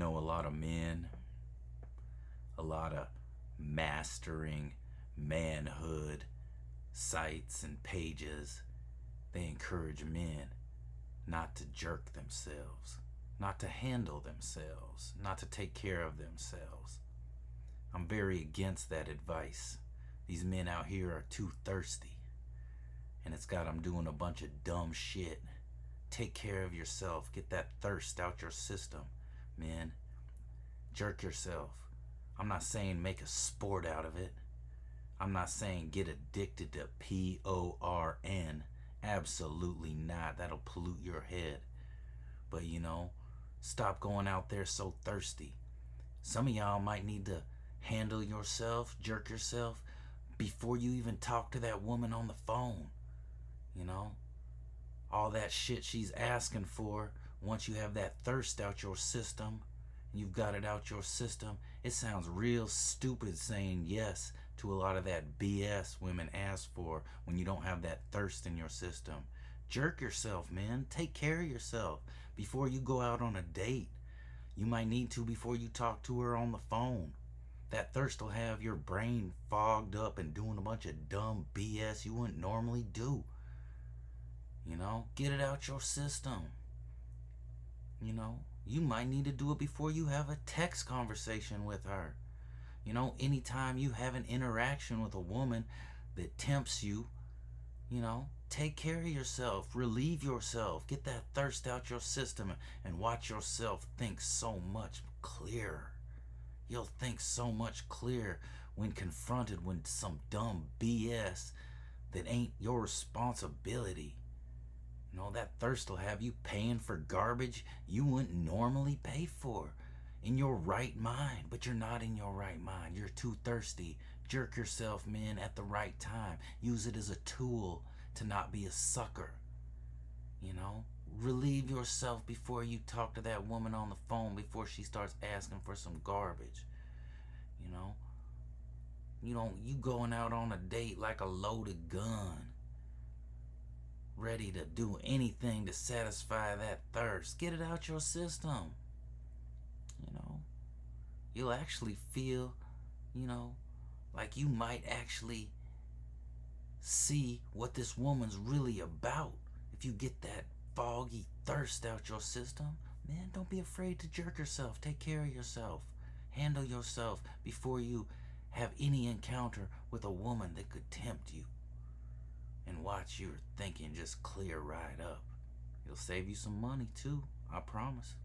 A lot of men, a lot of mastering manhood sites and pages, they encourage men not to jerk themselves, not to handle themselves, not to take care of themselves. I'm very against that advice. These men out here are too thirsty, and it's got them doing a bunch of dumb shit. Take care of yourself. Get that thirst out your system, men. Jerk yourself. I'm not saying make a sport out of it. I'm not saying get addicted to PORN. Absolutely not. That'll pollute your head. But stop going out there so thirsty. Some of y'all might need to handle yourself, jerk yourself, before you even talk to that woman on the phone. All that shit she's asking for, once you have that thirst out your system, and you've got it out your system, it sounds real stupid saying yes to a lot of that BS women ask for when you don't have that thirst in your system. Jerk yourself, man. Take care of yourself before you go out on a date. You might need to before you talk to her on the phone. That thirst will have your brain fogged up and doing a bunch of dumb BS you wouldn't normally do. Get it out your system. You might need to do it before you have a text conversation with her. Anytime you have an interaction with a woman that tempts you, take care of yourself, relieve yourself, get that thirst out your system, and watch yourself think so much clearer. You'll think so much clearer when confronted with some dumb BS that ain't your responsibility. That thirst will have you paying for garbage you wouldn't normally pay for in your right mind, but you're not in your right mind. You're too thirsty. Jerk yourself, man, at the right time. Use it as a tool to not be a sucker. Relieve yourself before you talk to that woman on the phone, before she starts asking for some garbage. You going out on a date like a loaded gun, ready to do anything to satisfy that thirst. Get it out your system. You'll actually feel, like you might actually see what this woman's really about if you get that foggy thirst out your system. Man, don't be afraid to jerk yourself. Take care of yourself. Handle yourself before you have any encounter with a woman that could tempt you. And watch your thinking just clear right up. It'll save you some money too, I promise.